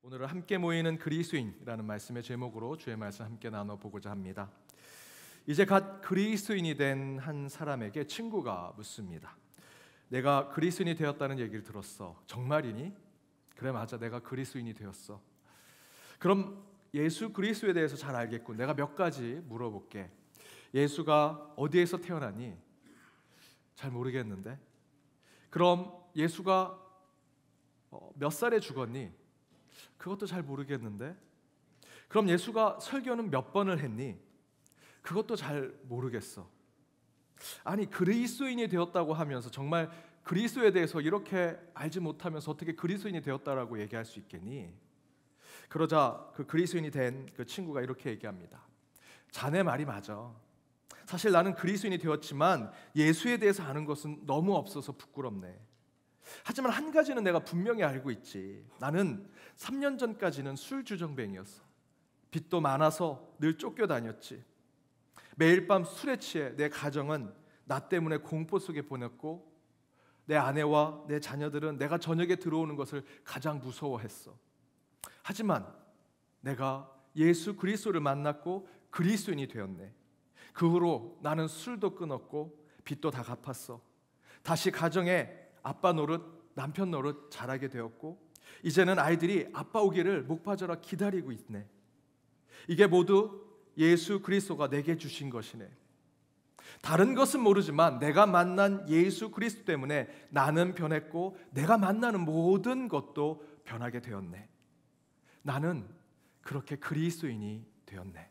오늘은 함께 모이는 그리스도인이라는 말씀의 제목으로 주의 말씀 함께 나눠보고자 합니다. 이제 갓 그리스도인이 된 한 사람에게 친구가 묻습니다. 내가 그리스도인이 되었다는 얘기를 들었어. 정말이니? 그래, 맞아, 내가 그리스도인이 되었어. 그럼 예수 그리스도에 대해서 잘 알겠군. 내가 몇 가지 물어볼게. 예수가 어디에서 태어났니? 잘 모르겠는데. 그럼 예수가 몇 살에 죽었니? 그것도 잘 모르겠는데. 그럼 예수가 설교는 몇 번을 했니? 그것도 잘 모르겠어. 아니, 그리스도인이 되었다고 하면서 정말 그리스도에 대해서 이렇게 알지 못하면서 어떻게 그리스도인이 되었다라고 얘기할 수 있겠니? 그러자 그 그리스도인이 된 그 친구가 이렇게 얘기합니다. 자네 말이 맞아. 사실 나는 그리스도인이 되었지만 예수에 대해서 아는 것은 너무 없어서 부끄럽네. 하지만 한 가지는 내가 분명히 알고 있지. 나는 3년 전까지는 술주정뱅이였어. 빚도 많아서 늘 쫓겨다녔지. 매일 밤 술에 취해 내 가정은 나 때문에 공포 속에 보냈고 내 아내와 내 자녀들은 내가 저녁에 들어오는 것을 가장 무서워했어. 하지만 내가 예수 그리스도를 만났고 그리스도인이 되었네. 그 후로 나는 술도 끊었고 빚도 다 갚았어. 다시 가정에 아빠 노릇, 남편 노릇 잘하게 되었고 이제는 아이들이 아빠 오기를 목파져라 기다리고 있네. 이게 모두 예수 그리스도가 내게 주신 것이네. 다른 것은 모르지만 내가 만난 예수 그리스도 때문에 나는 변했고 내가 만나는 모든 것도 변하게 되었네. 나는 그렇게 그리스도인이 되었네.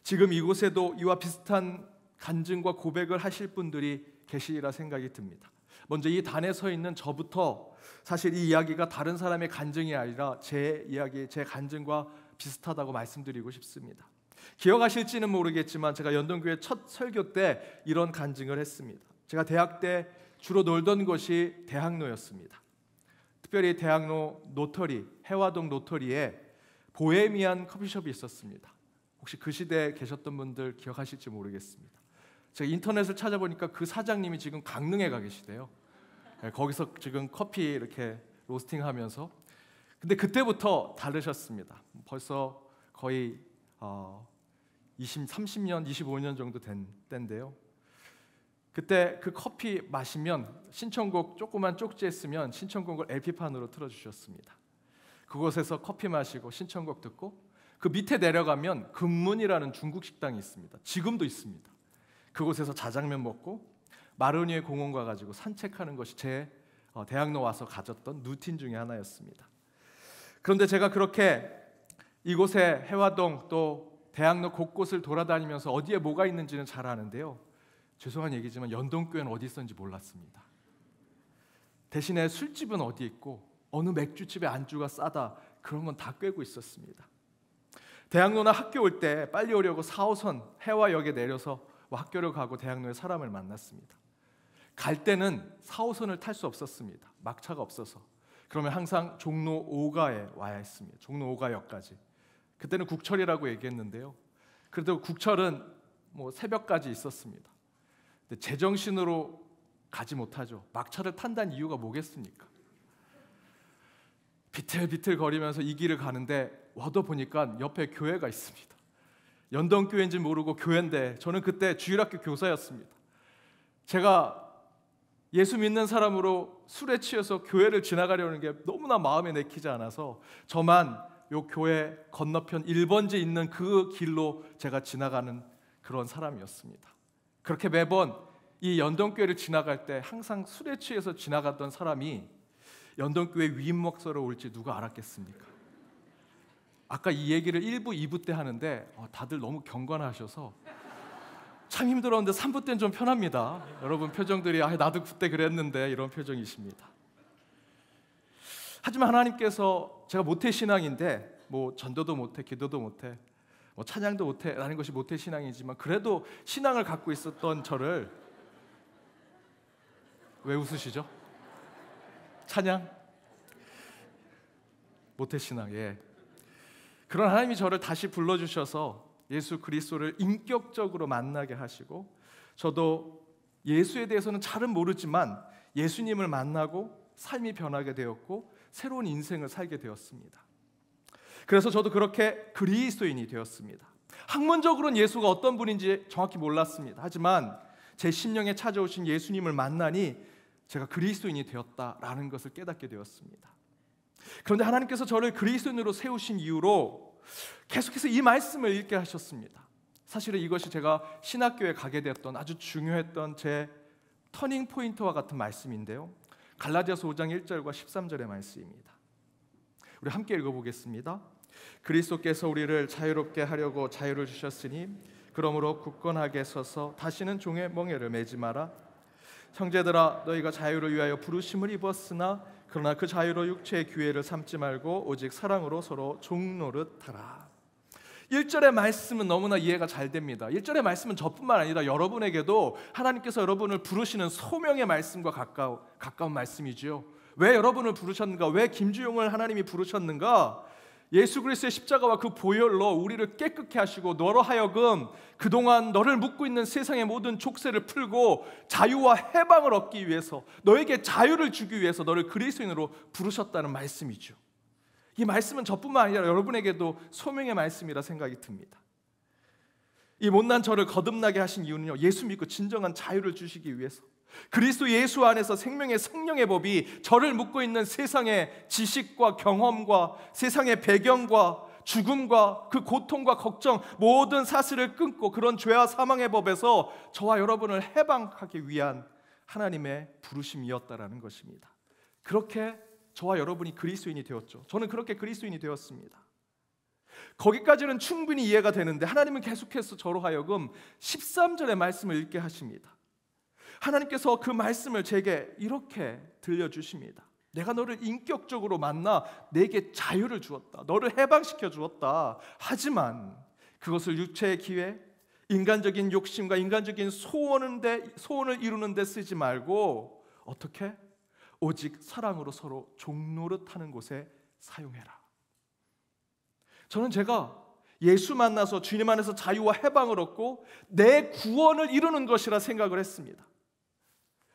지금 이곳에도 이와 비슷한 간증과 고백을 하실 분들이 계시리라 생각이 듭니다. 먼저 이 단에 서 있는 저부터 사실 이 이야기가 다른 사람의 간증이 아니라 제 이야기, 제 간증과 비슷하다고 말씀드리고 싶습니다. 기억하실지는 모르겠지만 제가 연동교회 첫 설교 때 이런 간증을 했습니다. 제가 대학 때 주로 놀던 곳이 대학로였습니다. 특별히 대학로 노터리, 해화동 노터리에 보헤미안 커피숍이 있었습니다. 혹시 그 시대에 계셨던 분들 기억하실지 모르겠습니다. 제가 인터넷을 찾아보니까 그 사장님이 지금 강릉에 가 계시대요. 거기서 지금 커피 이렇게 로스팅하면서. 근데 그때부터 다르셨습니다. 벌써 거의 30년, 25년 정도 된 때인데요. 그때 그 커피 마시면 신청곡 조그만 쪽지에 쓰면 신청곡을 LP판으로 틀어주셨습니다. 그곳에서 커피 마시고 신청곡 듣고 그 밑에 내려가면 금문이라는 중국 식당이 있습니다. 지금도 있습니다. 그곳에서 자장면 먹고 마로니에 공원 가가지고 산책하는 것이 제 대학로 와서 가졌던 루틴 중에 하나였습니다. 그런데 제가 그렇게 이곳에 해화동 또 대학로 곳곳을 돌아다니면서 어디에 뭐가 있는지는 잘 아는데요. 죄송한 얘기지만 연동교회는 어디 있었는지 몰랐습니다. 대신에 술집은 어디 있고 어느 맥주집의 안주가 싸다 그런 건 다 꿰고 있었습니다. 대학로나 학교 올 때 빨리 오려고 4호선 해화역에 내려서 학교를 가고 대학로에 사람을 만났습니다. 갈 때는 4호선을 탈 수 없었습니다. 막차가 없어서. 그러면 항상 종로 5가에 와야 했습니다. 종로 5가역까지. 그때는 국철이라고 얘기했는데요. 그래도 국철은 새벽까지 있었습니다. 근데 제정신으로 가지 못하죠. 막차를 탄다는 이유가 뭐겠습니까? 비틀비틀 거리면서 이 길을 가는데 와도 보니까 옆에 교회가 있습니다. 연동교회인지 모르고 교회인데 저는 그때 주일학교 교사였습니다. 제가 예수 믿는 사람으로 술에 취해서 교회를 지나가려는 게 너무나 마음에 내키지 않아서 저만 요 교회 건너편 1번지 있는 그 길로 제가 지나가는 그런 사람이었습니다. 그렇게 매번 이 연동교회를 지나갈 때 항상 술에 취해서 지나갔던 사람이 연동교회 위임 목사로 올지 누가 알았겠습니까? 아까 이 얘기를 1부, 2부 때 하는데 다들 너무 경건하셔서 참 힘들었는데 3부 때는 좀 편합니다. 여러분 표정들이 나도 그때 그랬는데 이런 표정이십니다. 하지만 하나님께서 제가 모태신앙인데 전도도 못해, 기도도 못해, 찬양도 못해 라는 것이 모태신앙이지만 그래도 신앙을 갖고 있었던 저를 왜 웃으시죠? 찬양? 모태신앙, 예. 그런 하나님이 저를 다시 불러주셔서 예수 그리스도를 인격적으로 만나게 하시고 저도 예수에 대해서는 잘은 모르지만 예수님을 만나고 삶이 변하게 되었고 새로운 인생을 살게 되었습니다. 그래서 저도 그렇게 그리스도인이 되었습니다. 학문적으로는 예수가 어떤 분인지 정확히 몰랐습니다. 하지만 제 심령에 찾아오신 예수님을 만나니 제가 그리스도인이 되었다라는 것을 깨닫게 되었습니다. 그런데 하나님께서 저를 그리스도인으로 세우신 이후로 계속해서 이 말씀을 읽게 하셨습니다. 사실은 이것이 제가 신학교에 가게 되었던 아주 중요했던 제 터닝 포인트와 같은 말씀인데요, 갈라디아서 5장 1절과 13절의 말씀입니다. 우리 함께 읽어보겠습니다. 그리스도께서 우리를 자유롭게 하려고 자유를 주셨으니 그러므로 굳건하게 서서 다시는 종의 멍에를 매지 마라. 형제들아, 너희가 자유를 위하여 부르심을 입었으나 그러나 그 자유로 육체의 기회를 삼지 말고 오직 사랑으로 서로 종노릇하라. 1절의 말씀은 너무나 이해가 잘 됩니다. 1절의 말씀은 저뿐만 아니라 여러분에게도 하나님께서 여러분을 부르시는 소명의 말씀과 가까운 말씀이지요. 왜 여러분을 부르셨는가? 왜 김주용을 하나님이 부르셨는가? 예수 그리스도의 십자가와 그 보혈로 우리를 깨끗게 하시고 너로 하여금 그동안 너를 묶고 있는 세상의 모든 족쇄를 풀고 자유와 해방을 얻기 위해서, 너에게 자유를 주기 위해서 너를 그리스도인으로 부르셨다는 말씀이죠. 이 말씀은 저뿐만 아니라 여러분에게도 소명의 말씀이라 생각이 듭니다. 이 못난 저를 거듭나게 하신 이유는요, 예수 믿고 진정한 자유를 주시기 위해서, 그리스도 예수 안에서 생명의 성령의 법이 저를 묶고 있는 세상의 지식과 경험과 세상의 배경과 죽음과 그 고통과 걱정, 모든 사슬을 끊고 그런 죄와 사망의 법에서 저와 여러분을 해방하기 위한 하나님의 부르심이었다라는 것입니다. 그렇게 저와 여러분이 그리스도인이 되었죠. 저는 그렇게 그리스도인이 되었습니다. 거기까지는 충분히 이해가 되는데 하나님은 계속해서 저로 하여금 13절의 말씀을 읽게 하십니다. 하나님께서 그 말씀을 제게 이렇게 들려주십니다. 내가 너를 인격적으로 만나 내게 자유를 주었다. 너를 해방시켜 주었다. 하지만 그것을 육체의 기회, 인간적인 욕심과 인간적인 소원을 이루는 데 쓰지 말고 어떻게? 오직 사랑으로 서로 종노릇하는 곳에 사용해라. 저는 제가 예수 만나서 주님 안에서 자유와 해방을 얻고 내 구원을 이루는 것이라 생각을 했습니다.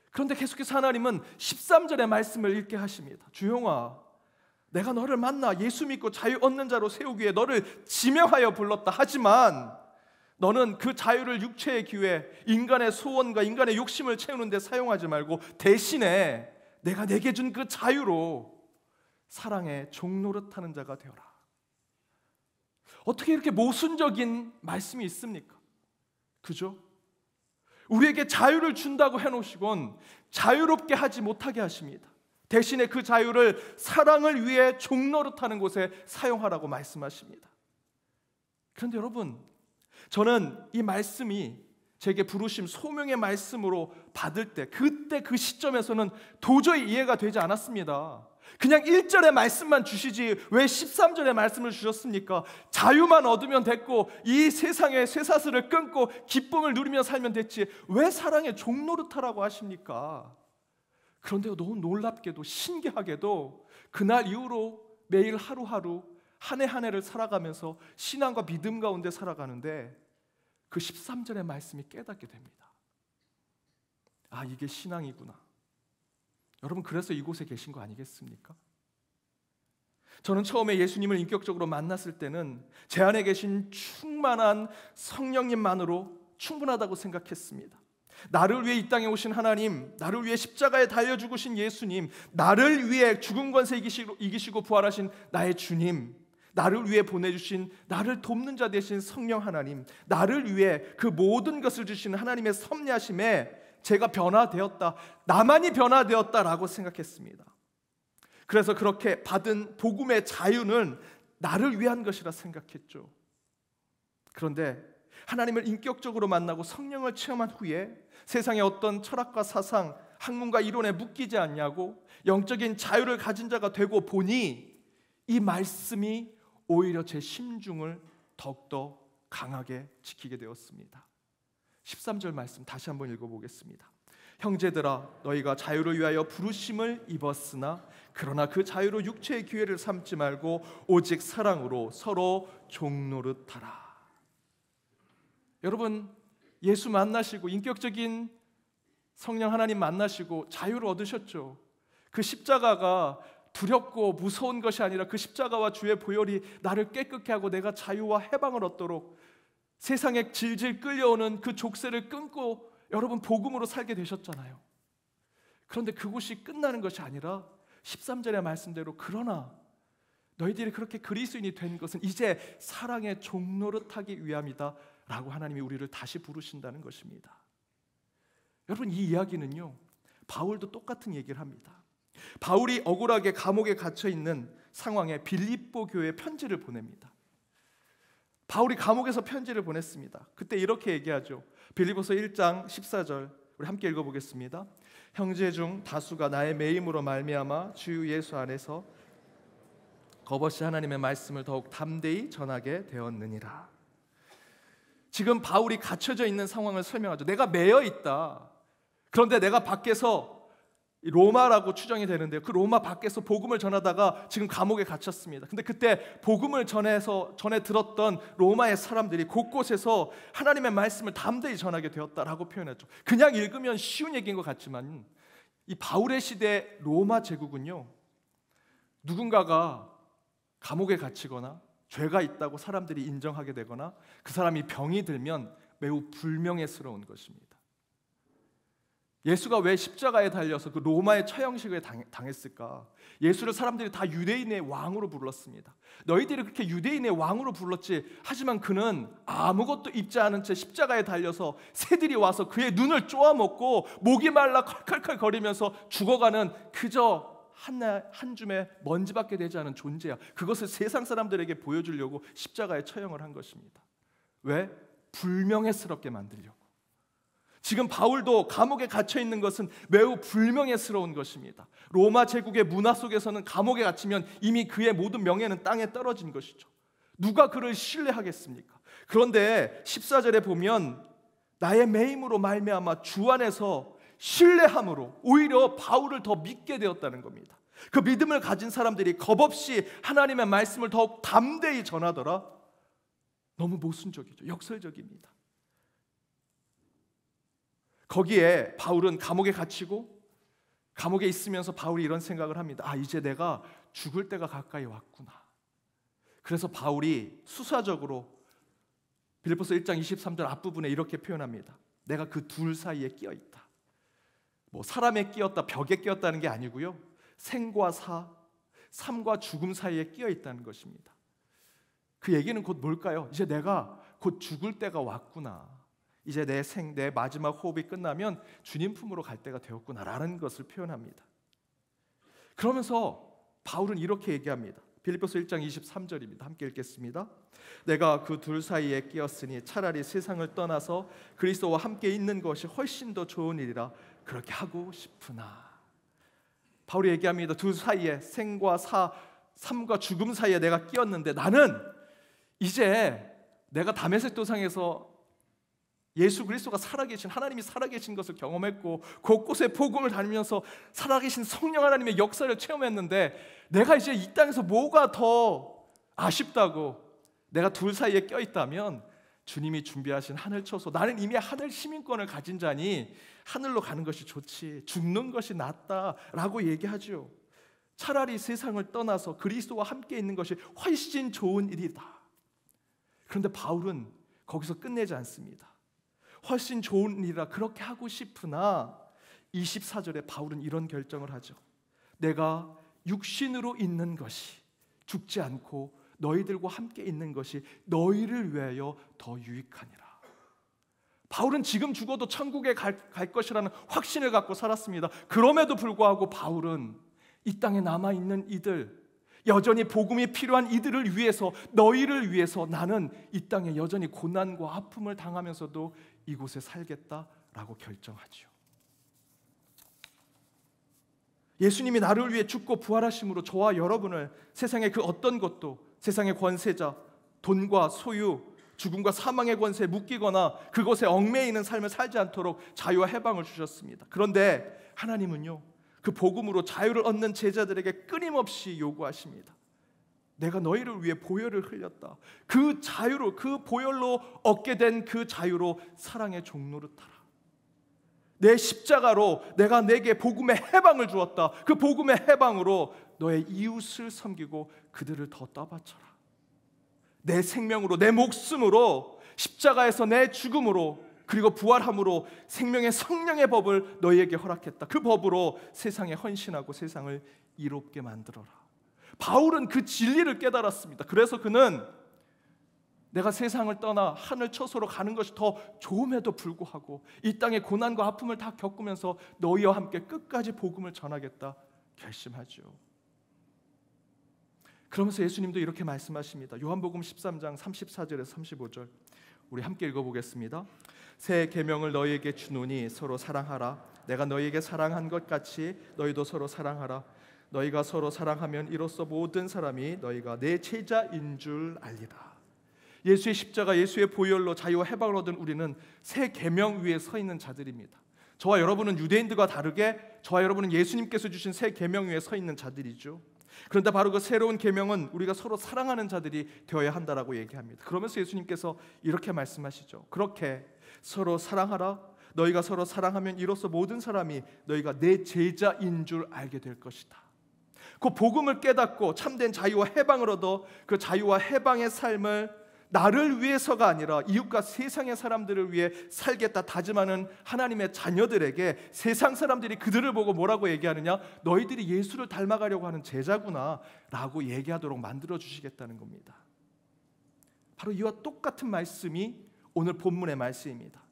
그런데 계속해서 하나님은 13절의 말씀을 읽게 하십니다. 주용아, 내가 너를 만나 예수 믿고 자유 얻는 자로 세우기 위해 너를 지명하여 불렀다. 하지만 너는 그 자유를 육체의 기회, 인간의 소원과 인간의 욕심을 채우는 데 사용하지 말고 대신에 내가 내게 준 그 자유로 사랑의 종노릇하는 자가 되어라. 어떻게 이렇게 모순적인 말씀이 있습니까? 그죠? 우리에게 자유를 준다고 해놓으시곤 자유롭게 하지 못하게 하십니다. 대신에 그 자유를 사랑을 위해 종노릇하는 곳에 사용하라고 말씀하십니다. 그런데 여러분, 저는 이 말씀이 제게 부르심 소명의 말씀으로 받을 때, 그때 그 시점에서는 도저히 이해가 되지 않았습니다. 그냥 1절의 말씀만 주시지 왜 13절의 말씀을 주셨습니까? 자유만 얻으면 됐고 이 세상의 쇠사슬을 끊고 기쁨을 누리며 살면 됐지 왜 사랑의 종노릇하라고 하십니까? 그런데 너무 놀랍게도 신기하게도 그날 이후로 매일 하루하루 한 해 한 해를 살아가면서 신앙과 믿음 가운데 살아가는데 그 13절의 말씀이 깨닫게 됩니다. 아, 이게 신앙이구나. 여러분, 그래서 이곳에 계신 거 아니겠습니까? 저는 처음에 예수님을 인격적으로 만났을 때는 제 안에 계신 충만한 성령님만으로 충분하다고 생각했습니다. 나를 위해 이 땅에 오신 하나님, 나를 위해 십자가에 달려 죽으신 예수님, 나를 위해 죽은 권세 이기시고 부활하신 나의 주님, 나를 위해 보내주신 나를 돕는 자 되신 성령 하나님, 나를 위해 그 모든 것을 주시는 하나님의 섭리하심에 제가 변화되었다, 나만이 변화되었다라고 생각했습니다. 그래서 그렇게 받은 복음의 자유는 나를 위한 것이라 생각했죠. 그런데 하나님을 인격적으로 만나고 성령을 체험한 후에 세상의 어떤 철학과 사상, 학문과 이론에 묶이지 않냐고 영적인 자유를 가진 자가 되고 보니 이 말씀이 오히려 제 심중을 더욱더 강하게 지키게 되었습니다. 13절 말씀 다시 한번 읽어보겠습니다. 형제들아, 너희가 자유를 위하여 부르심을 입었으나 그러나 그 자유로 육체의 기회를 삼지 말고 오직 사랑으로 서로 종노릇하라. 여러분, 예수 만나시고 인격적인 성령 하나님 만나시고 자유를 얻으셨죠. 그 십자가가 두렵고 무서운 것이 아니라 그 십자가와 주의 보혈이 나를 깨끗게 하고 내가 자유와 해방을 얻도록 세상에 질질 끌려오는 그 족쇄를 끊고 여러분 복음으로 살게 되셨잖아요. 그런데 그곳이 끝나는 것이 아니라 13절의 말씀대로 그러나 너희들이 그렇게 그리스도인이 된 것은 이제 사랑의 종노릇하기 위함이다 라고 하나님이 우리를 다시 부르신다는 것입니다. 여러분, 이 이야기는요, 바울도 똑같은 얘기를 합니다. 바울이 억울하게 감옥에 갇혀 있는 상황에 빌립보 교회에 편지를 보냅니다. 바울이 감옥에서 편지를 보냈습니다. 그때 이렇게 얘기하죠. 빌립보서 1장 14절 우리 함께 읽어보겠습니다. 형제 중 다수가 나의 매임으로 말미암아 주 예수 안에서 겁없이 하나님의 말씀을 더욱 담대히 전하게 되었느니라. 지금 바울이 갇혀져 있는 상황을 설명하죠. 내가 매여 있다. 그런데 내가 밖에서 로마라고 추정이 되는데요, 그 로마 밖에서 복음을 전하다가 지금 감옥에 갇혔습니다. 근데 그때 복음을 전에 들었던 로마의 사람들이 곳곳에서 하나님의 말씀을 담대히 전하게 되었다라고 표현했죠. 그냥 읽으면 쉬운 얘기인 것 같지만 이 바울의 시대 로마 제국은요, 누군가가 감옥에 갇히거나 죄가 있다고 사람들이 인정하게 되거나 그 사람이 병이 들면 매우 불명예스러운 것입니다. 예수가 왜 십자가에 달려서 그 로마의 처형식을 당했을까? 예수를 사람들이 다 유대인의 왕으로 불렀습니다. 너희들이 그렇게 유대인의 왕으로 불렀지, 하지만 그는 아무것도 입지 않은 채 십자가에 달려서 새들이 와서 그의 눈을 쪼아먹고 목이 말라 컬컬컬 거리면서 죽어가는 그저 한 줌의 먼지밖에 되지 않은 존재야. 그것을 세상 사람들에게 보여주려고 십자가에 처형을 한 것입니다. 왜? 불명예스럽게 만들려고. 지금 바울도 감옥에 갇혀 있는 것은 매우 불명예스러운 것입니다. 로마 제국의 문화 속에서는 감옥에 갇히면 이미 그의 모든 명예는 땅에 떨어진 것이죠. 누가 그를 신뢰하겠습니까? 그런데 14절에 보면 나의 매임으로 말미암아 주 안에서 신뢰함으로 오히려 바울을 더 믿게 되었다는 겁니다. 그 믿음을 가진 사람들이 겁없이 하나님의 말씀을 더욱 담대히 전하더라. 너무 모순적이죠. 역설적입니다. 거기에 바울은 감옥에 갇히고 감옥에 있으면서 바울이 이런 생각을 합니다. 이제 내가 죽을 때가 가까이 왔구나. 그래서 바울이 수사적으로 빌립보서 1장 23절 앞부분에 이렇게 표현합니다. 내가 그 둘 사이에 끼어 있다. 뭐 사람에 끼었다, 벽에 끼었다는 게 아니고요, 생과 사, 삶과 죽음 사이에 끼어 있다는 것입니다. 그 얘기는 곧 뭘까요? 이제 내가 곧 죽을 때가 왔구나. 이제 내 마지막 호흡이 끝나면 주님 품으로 갈 때가 되었구나라는 것을 표현합니다. 그러면서 바울은 이렇게 얘기합니다. 빌립보서 1장 23절입니다. 함께 읽겠습니다. 내가 그 둘 사이에 끼었으니 차라리 세상을 떠나서 그리스도와 함께 있는 것이 훨씬 더 좋은 일이라 그렇게 하고 싶으나. 바울이 얘기합니다. 둘 사이에 생과 사, 삶과 죽음 사이에 내가 끼었는데 나는 이제 내가 다메섹 도상에서 예수 그리스도가 살아계신, 하나님이 살아계신 것을 경험했고 곳곳에 복음을 다니면서 살아계신 성령 하나님의 역사를 체험했는데 내가 이제 이 땅에서 뭐가 더 아쉽다고, 내가 둘 사이에 껴있다면 주님이 준비하신 하늘 처소, 나는 이미 하늘 시민권을 가진 자니 하늘로 가는 것이 좋지, 죽는 것이 낫다라고 얘기하죠. 차라리 세상을 떠나서 그리스도와 함께 있는 것이 훨씬 좋은 일이다. 그런데 바울은 거기서 끝내지 않습니다. 훨씬 좋은 일이라 그렇게 하고 싶으나 24절에 바울은 이런 결정을 하죠. 내가 육신으로 있는 것이 죽지 않고 너희들과 함께 있는 것이 너희를 위하여 더 유익하니라. 바울은 지금 죽어도 천국에 갈 것이라는 확신을 갖고 살았습니다. 그럼에도 불구하고 바울은 이 땅에 남아있는 이들, 여전히 복음이 필요한 이들을 위해서, 너희를 위해서 나는 이 땅에 여전히 고난과 아픔을 당하면서도 이곳에 살겠다라고 결정하죠. 예수님이 나를 위해 죽고 부활하심으로 저와 여러분을 세상의 그 어떤 것도, 세상의 권세자, 돈과 소유, 죽음과 사망의 권세에 묶이거나 그것에 얽매이는 삶을 살지 않도록 자유와 해방을 주셨습니다. 그런데 하나님은요, 그 복음으로 자유를 얻는 제자들에게 끊임없이 요구하십니다. 내가 너희를 위해 보혈을 흘렸다. 그 자유로, 그 보혈로 얻게 된 그 자유로 사랑의 종노릇하라. 내 십자가로 내가 내게 복음의 해방을 주었다. 그 복음의 해방으로 너의 이웃을 섬기고 그들을 더 떠받쳐라. 내 생명으로, 내 목숨으로, 십자가에서 내 죽음으로, 그리고 부활함으로 생명의 성령의 법을 너희에게 허락했다. 그 법으로 세상에 헌신하고 세상을 이롭게 만들어라. 바울은 그 진리를 깨달았습니다. 그래서 그는 내가 세상을 떠나 하늘 처소로 가는 것이 더 좋음에도 불구하고 이 땅의 고난과 아픔을 다 겪으면서 너희와 함께 끝까지 복음을 전하겠다 결심하죠. 그러면서 예수님도 이렇게 말씀하십니다. 요한복음 13장 34절에서 35절 우리 함께 읽어보겠습니다. 새 계명을 너희에게 주노니 서로 사랑하라. 내가 너희에게 사랑한 것 같이 너희도 서로 사랑하라. 너희가 서로 사랑하면 이로써 모든 사람이 너희가 내 제자인 줄 알리라. 예수의 십자가, 예수의 보혈로 자유와 해방을 얻은 우리는 새 계명 위에 서 있는 자들입니다. 저와 여러분은 유대인들과 다르게 저와 여러분은 예수님께서 주신 새 계명 위에 서 있는 자들이죠. 그런데 바로 그 새로운 계명은 우리가 서로 사랑하는 자들이 되어야 한다라고 얘기합니다. 그러면서 예수님께서 이렇게 말씀하시죠. 그렇게 서로 사랑하라. 너희가 서로 사랑하면 이로써 모든 사람이 너희가 내 제자인 줄 알게 될 것이다. 그 복음을 깨닫고 참된 자유와 해방을 얻어 그 자유와 해방의 삶을 나를 위해서가 아니라 이웃과 세상의 사람들을 위해 살겠다 다짐하는 하나님의 자녀들에게 세상 사람들이 그들을 보고 뭐라고 얘기하느냐? 너희들이 예수를 닮아가려고 하는 제자구나 라고 얘기하도록 만들어 주시겠다는 겁니다. 바로 이와 똑같은 말씀이 오늘 본문의 말씀입니다.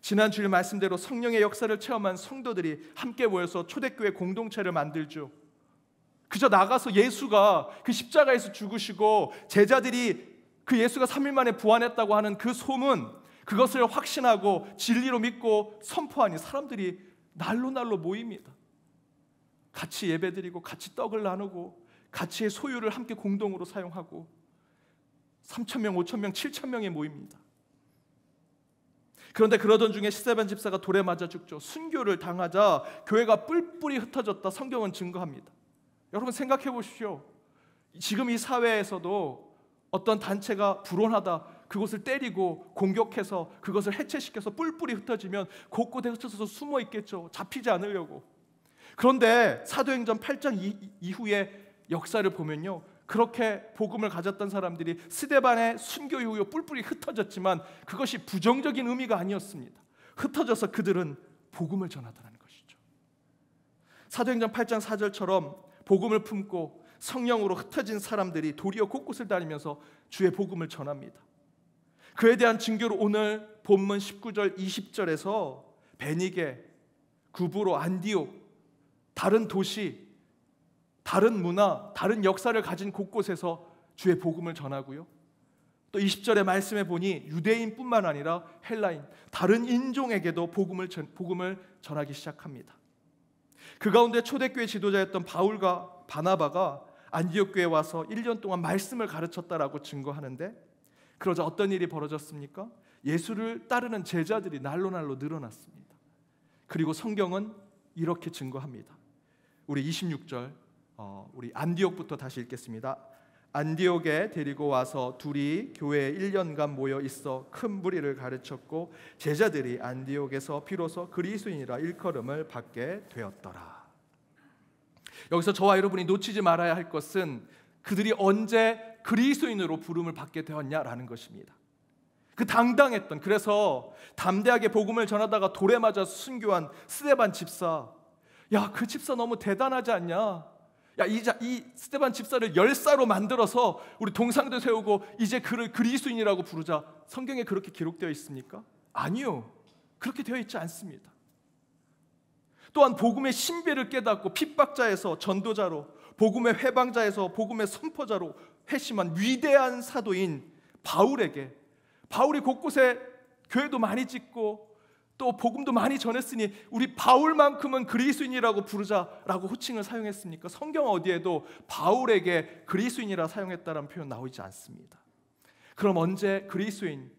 지난 주일 말씀대로 성령의 역사를 체험한 성도들이 함께 모여서 초대교회 공동체를 만들죠. 그저 나가서 예수가 그 십자가에서 죽으시고 제자들이 그 예수가 3일 만에 부활했다고 하는 그 소문, 그것을 확신하고 진리로 믿고 선포하니 사람들이 날로 모입니다. 같이 예배드리고 같이 떡을 나누고 같이의 소유를 함께 공동으로 사용하고 3,000명, 5,000명, 7,000명이 모입니다. 그런데 그러던 중에 스데반 집사가 돌에 맞아 죽죠. 순교를 당하자 교회가 뿔뿔이 흩어졌다 성경은 증거합니다. 여러분 생각해 보십시오. 지금 이 사회에서도 어떤 단체가 불온하다 그곳을 때리고 공격해서 그것을 해체시켜서 뿔뿔이 흩어지면 곳곳에 흩어져서 숨어 있겠죠. 잡히지 않으려고. 그런데 사도행전 8장 이후의 역사를 보면요, 그렇게 복음을 가졌던 사람들이 스데반의 순교 이후에 뿔뿔이 흩어졌지만 그것이 부정적인 의미가 아니었습니다. 흩어져서 그들은 복음을 전하더라는 것이죠. 사도행전 8장 4절처럼 복음을 품고 성령으로 흩어진 사람들이 도리어 곳곳을 다니면서 주의 복음을 전합니다. 그에 대한 징조로 오늘 본문 19절 20절에서 베니게, 구브로, 안디옥, 다른 도시, 다른 문화, 다른 역사를 가진 곳곳에서 주의 복음을 전하고요. 또 20절의 말씀에 보니 유대인뿐만 아니라 헬라인, 다른 인종에게도 복음을 전하기 시작합니다. 그 가운데 초대교회 지도자였던 바울과 바나바가 안디옥 교회에 와서 1년 동안 말씀을 가르쳤다라고 증거하는데, 그러자 어떤 일이 벌어졌습니까? 예수를 따르는 제자들이 날로 늘어났습니다. 그리고 성경은 이렇게 증거합니다. 우리 26절 우리 안디옥부터 다시 읽겠습니다. 안디옥에 데리고 와서 둘이 교회에 1년간 모여 있어 큰 무리를 가르쳤고 제자들이 안디옥에서 비로소 그리스도인이라 일컬음을 받게 되었더라. 여기서 저와 여러분이 놓치지 말아야 할 것은 그들이 언제 그리스도인으로 부름을 받게 되었냐라는 것입니다. 그 당당했던, 그래서 담대하게 복음을 전하다가 돌에 맞아 순교한 스데반 집사, 야, 그 집사 너무 대단하지 않냐? 야, 이 스데반 집사를 열사로 만들어서 우리 동상도 세우고 이제 그를 그리스도인이라고 부르자. 성경에 그렇게 기록되어 있습니까? 아니요, 그렇게 되어 있지 않습니다. 또한 복음의 신비를 깨닫고 핍박자에서 전도자로, 복음의 회방자에서 복음의 선포자로 회심한 위대한 사도인 바울에게, 바울이 곳곳에 교회도 많이 짓고 또 복음도 많이 전했으니 우리 바울만큼은 그리스도인이라고 부르자라고 호칭을 사용했습니까? 성경 어디에도 바울에게 그리스도인이라 사용했다는 표현 나오지 않습니다. 그럼 언제 그리스도인,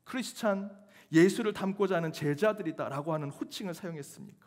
크리스찬, 예수를 닮고자 하는 제자들이다라고 하는 호칭을 사용했습니까?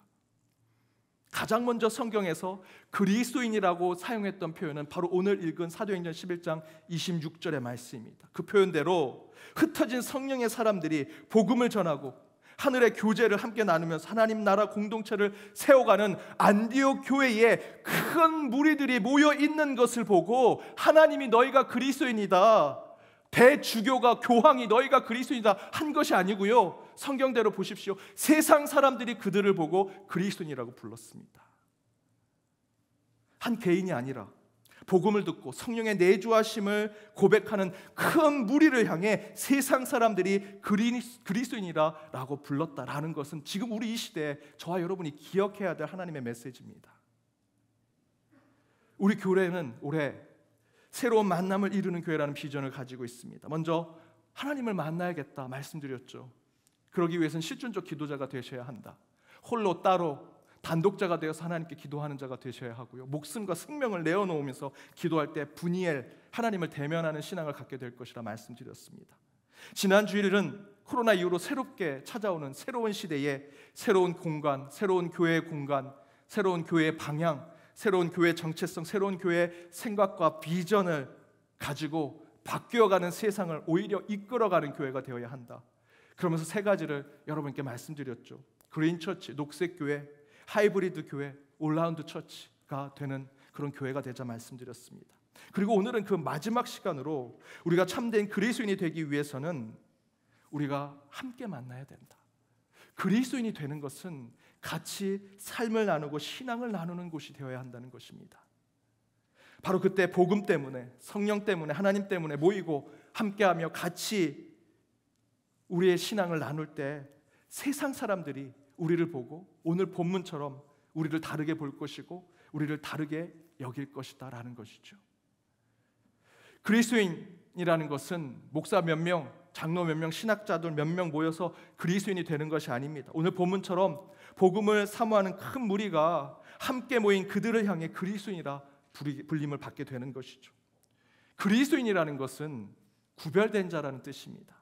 가장 먼저 성경에서 그리스도인이라고 사용했던 표현은 바로 오늘 읽은 사도행전 11장 26절의 말씀입니다. 그 표현대로 흩어진 성령의 사람들이 복음을 전하고 하늘의 교제를 함께 나누면서 하나님 나라 공동체를 세워가는 안디옥 교회에 큰 무리들이 모여 있는 것을 보고 하나님이 너희가 그리스도인이다, 대주교가 교황이 너희가 그리스도인이다 한 것이 아니고요, 성경대로 보십시오. 세상 사람들이 그들을 보고 그리스도인이라고 불렀습니다. 한 개인이 아니라 복음을 듣고 성령의 내주하심을 고백하는 큰 무리를 향해 세상 사람들이 그리스도인이라고 불렀다라는 것은 지금 우리 이 시대에 저와 여러분이 기억해야 될 하나님의 메시지입니다. 우리 교회는 올해 새로운 만남을 이루는 교회라는 비전을 가지고 있습니다. 먼저 하나님을 만나야겠다 말씀드렸죠. 그러기 위해서는 실존적 기도자가 되셔야 한다. 홀로 따로 단독자가 되어서 하나님께 기도하는 자가 되셔야 하고요, 목숨과 생명을 내어놓으면서 기도할 때 분이엘, 하나님을 대면하는 신앙을 갖게 될 것이라 말씀드렸습니다. 지난 주일은 코로나 이후로 새롭게 찾아오는 새로운 시대에 새로운 공간, 새로운 교회의 공간, 새로운 교회의 방향, 새로운 교회의 정체성, 새로운 교회의 생각과 비전을 가지고 바뀌어가는 세상을 오히려 이끌어가는 교회가 되어야 한다. 그러면서 세 가지를 여러분께 말씀드렸죠. 그린 처치, 녹색 교회, 하이브리드 교회, 올라운드 처치가 되는 그런 교회가 되자 말씀드렸습니다. 그리고 오늘은 그 마지막 시간으로 우리가 참된 그리스도인이 되기 위해서는 우리가 함께 만나야 된다. 그리스도인이 되는 것은 같이 삶을 나누고 신앙을 나누는 곳이 되어야 한다는 것입니다. 바로 그때 복음 때문에, 성령 때문에, 하나님 때문에 모이고 함께하며 같이 우리의 신앙을 나눌 때 세상 사람들이 우리를 보고 오늘 본문처럼 우리를 다르게 볼 것이고 우리를 다르게 여길 것이다 라는 것이죠. 그리스도인이라는 것은 목사 몇 명, 장로 몇 명, 신학자들 몇 명 모여서 그리스도인이 되는 것이 아닙니다. 오늘 본문처럼 복음을 사모하는 큰 무리가 함께 모인 그들을 향해 그리스도인이라 불림을 받게 되는 것이죠. 그리스도인이라는 것은 구별된 자라는 뜻입니다.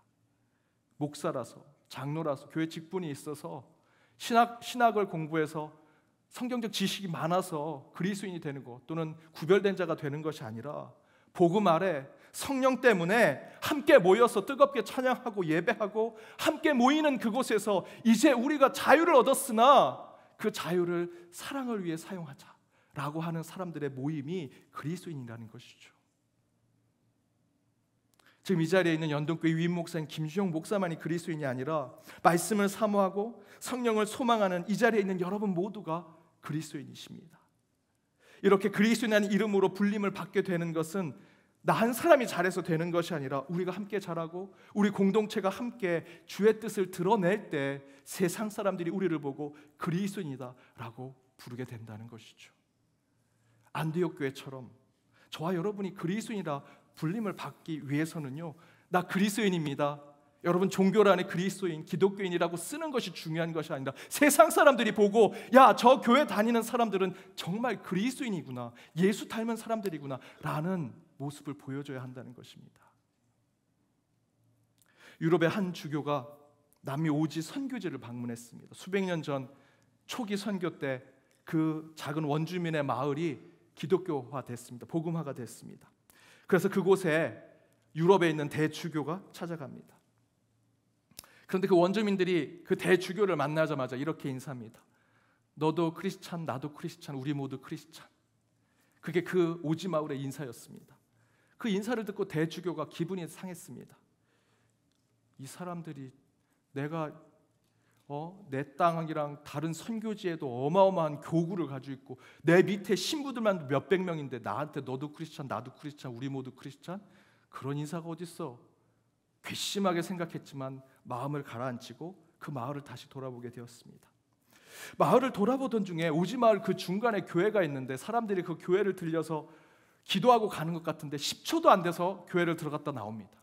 목사라서, 장로라서, 교회 직분이 있어서 신학을 공부해서 성경적 지식이 많아서 그리스도인이 되는 것 또는 구별된 자가 되는 것이 아니라 복음 아래 성령 때문에 함께 모여서 뜨겁게 찬양하고 예배하고 함께 모이는 그곳에서 이제 우리가 자유를 얻었으나 그 자유를 사랑을 위해 사용하자라고 하는 사람들의 모임이 그리스도인이라는 것이죠. 지금 이 자리에 있는 연동교회 위임 목사인 김주영 목사만이 그리스도인이 아니라 말씀을 사모하고 성령을 소망하는 이 자리에 있는 여러분 모두가 그리스도인이십니다. 이렇게 그리스도인이라는 이름으로 불림을 받게 되는 것은 나 한 사람이 잘해서 되는 것이 아니라 우리가 함께 잘하고 우리 공동체가 함께 주의 뜻을 드러낼 때 세상 사람들이 우리를 보고 그리스도인이다라고 부르게 된다는 것이죠. 안디옥 교회처럼 저와 여러분이 그리스도인이라 불림을 받기 위해서는요, 나 그리스도인입니다, 여러분 종교란에 그리스도인, 기독교인이라고 쓰는 것이 중요한 것이 아니라 세상 사람들이 보고 야, 저 교회 다니는 사람들은 정말 그리스도인이구나, 예수 닮은 사람들이구나 라는 모습을 보여줘야 한다는 것입니다. 유럽의 한 주교가 남미 오지 선교지를 방문했습니다. 수백 년 전 초기 선교 때 그 작은 원주민의 마을이 기독교화 됐습니다. 복음화가 됐습니다. 그래서 그곳에 유럽에 있는 대주교가 찾아갑니다. 그런데 그 원주민들이 그 대주교를 만나자마자 이렇게 인사합니다. 너도 크리스찬, 나도 크리스찬, 우리 모두 크리스찬. 그게 그 오지 마을의 인사였습니다. 그 인사를 듣고 대주교가 기분이 상했습니다. 이 사람들이 내가 내 땅이랑 다른 선교지에도 어마어마한 교구를 가지고 있고 내 밑에 신부들만 몇백 명인데 나한테 너도 크리스찬, 나도 크리스찬, 우리 모두 크리스찬? 그런 인사가 어딨어? 괘씸하게 생각했지만 마음을 가라앉히고 그 마을을 다시 돌아보게 되었습니다. 마을을 돌아보던 중에 오지마을 그 중간에 교회가 있는데 사람들이 그 교회를 들려서 기도하고 가는 것 같은데 10초도 안 돼서 교회를 들어갔다 나옵니다.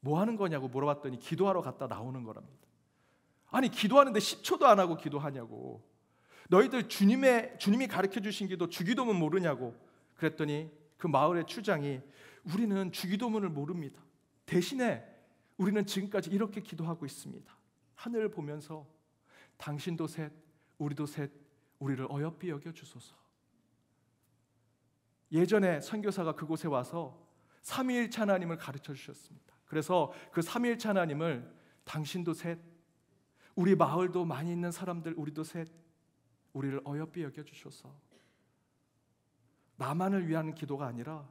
뭐 하는 거냐고 물어봤더니 기도하러 갔다 나오는 거랍니다. 아니, 기도하는데 10초도 안 하고 기도하냐고. 너희들 주님이 가르쳐 주신 기도 주기도문 모르냐고. 그랬더니 그 마을의 추장이 우리는 주기도문을 모릅니다. 대신에 우리는 지금까지 이렇게 기도하고 있습니다. 하늘을 보면서 당신도 셋, 우리도 셋, 우리를 어여삐 여겨주소서. 예전에 선교사가 그곳에 와서 삼위일체 하나님을 가르쳐 주셨습니다. 그래서 그 삼위일체 하나님을 당신도 셋, 우리 마을도 많이 있는 사람들 우리도 셋 우리를 어여삐 여겨주셔서 나만을 위한 기도가 아니라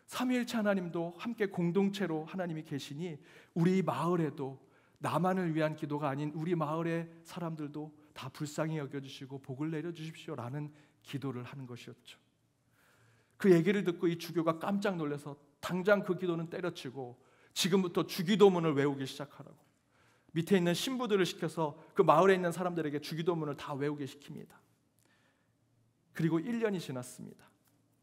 삼위일체 하나님도 함께 공동체로 하나님이 계시니 우리 마을에도 나만을 위한 기도가 아닌 우리 마을의 사람들도 다 불쌍히 여겨주시고 복을 내려주십시오라는 기도를 하는 것이었죠. 그 얘기를 듣고 이 주교가 깜짝 놀라서 당장 그 기도는 때려치고 지금부터 주기도문을 외우기 시작하라고 밑에 있는 신부들을 시켜서 그 마을에 있는 사람들에게 주기도문을 다 외우게 시킵니다. 그리고 1년이 지났습니다.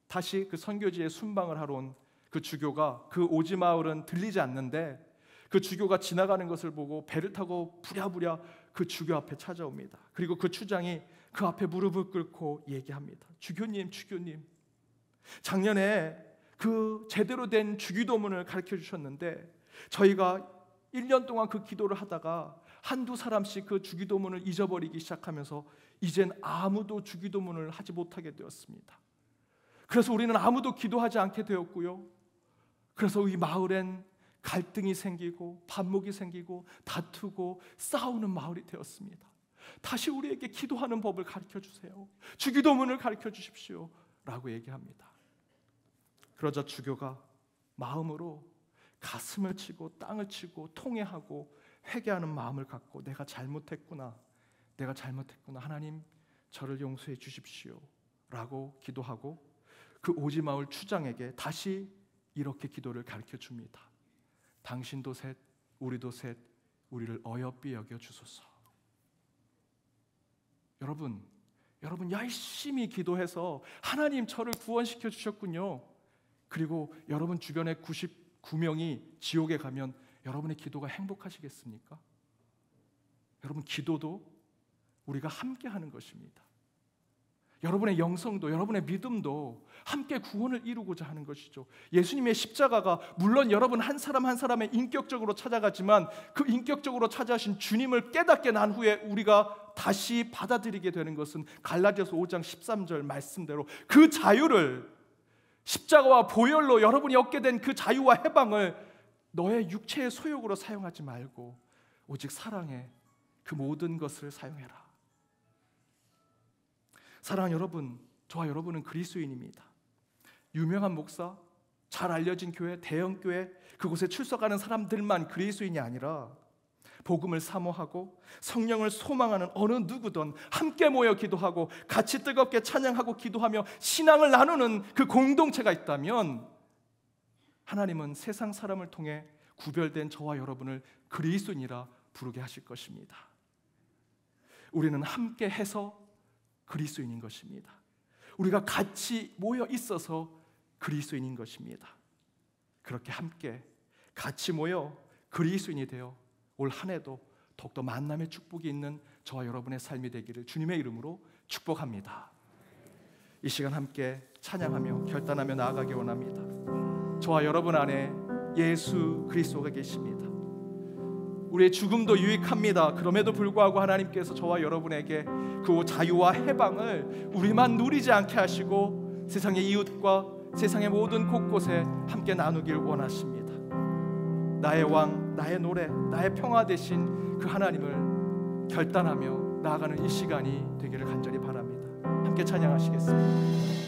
다시 그 선교지에 순방을 하러 온 그 주교가 그 오지 마을은 들리지 않는데 그 주교가 지나가는 것을 보고 배를 타고 부랴부랴 그 주교 앞에 찾아옵니다. 그리고 그 추장이 그 앞에 무릎을 꿇고 얘기합니다. 주교님, 작년에 그 제대로 된 주기도문을 가르쳐 주셨는데 저희가 1년 동안 그 기도를 하다가 한두 사람씩 그 주기도문을 잊어버리기 시작하면서 이젠 아무도 주기도문을 하지 못하게 되었습니다. 그래서 우리는 아무도 기도하지 않게 되었고요. 그래서 이 마을엔 갈등이 생기고 반목이 생기고 다투고 싸우는 마을이 되었습니다. 다시 우리에게 기도하는 법을 가르쳐 주세요. 주기도문을 가르쳐 주십시오 라고 얘기합니다. 그러자 주교가 마음으로 가슴을 치고 땅을 치고 통회하고 회개하는 마음을 갖고 내가 잘못했구나 하나님 저를 용서해 주십시오 라고 기도하고 그 오지마을 추장에게 다시 이렇게 기도를 가르쳐 줍니다. 당신도 셋 우리도 셋 우리를 어여삐 여겨 주소서. 여러분 열심히 기도해서 하나님 저를 구원시켜 주셨군요. 그리고 여러분 주변에 99명이 지옥에 가면 여러분의 기도가 행복하시겠습니까? 여러분 기도도 우리가 함께 하는 것입니다. 여러분의 영성도 여러분의 믿음도 함께 구원을 이루고자 하는 것이죠. 예수님의 십자가가 물론 여러분 한 사람 한 사람의 인격적으로 찾아가지만 그 인격적으로 찾아오신 주님을 깨닫게 난 후에 우리가 다시 받아들이게 되는 것은 갈라디아서 5장 13절 말씀대로 그 자유를 십자가와 보혈로 여러분이 얻게 된 그 자유와 해방을 너의 육체의 소욕으로 사용하지 말고 오직 사랑에 그 모든 것을 사용해라. 사랑하는 여러분, 저와 여러분은 그리스도인입니다. 유명한 목사, 잘 알려진 교회, 대형 교회 그곳에 출석하는 사람들만 그리스도인이 아니라 복음을 사모하고 성령을 소망하는 어느 누구든 함께 모여 기도하고 같이 뜨겁게 찬양하고 기도하며 신앙을 나누는 그 공동체가 있다면 하나님은 세상 사람을 통해 구별된 저와 여러분을 그리스도인이라 부르게 하실 것입니다. 우리는 함께 해서 그리스도인인 것입니다. 우리가 같이 모여 있어서 그리스도인인 것입니다. 그렇게 함께 같이 모여 그리스도인이 되어 올 한 해도 더욱더 만남의 축복이 있는 저와 여러분의 삶이 되기를 주님의 이름으로 축복합니다. 이 시간 함께 찬양하며 결단하며 나아가기 원합니다. 저와 여러분 안에 예수 그리스도가 계십니다. 우리의 죽음도 유익합니다. 그럼에도 불구하고 하나님께서 저와 여러분에게 그 자유와 해방을 우리만 누리지 않게 하시고 세상의 이웃과 세상의 모든 곳곳에 함께 나누길 원하십니다. 나의 왕, 나의 노래, 나의 평화 되신 그 하나님을 결단하며 나아가는 이 시간이 되기를 간절히 바랍니다. 함께 찬양하시겠습니다.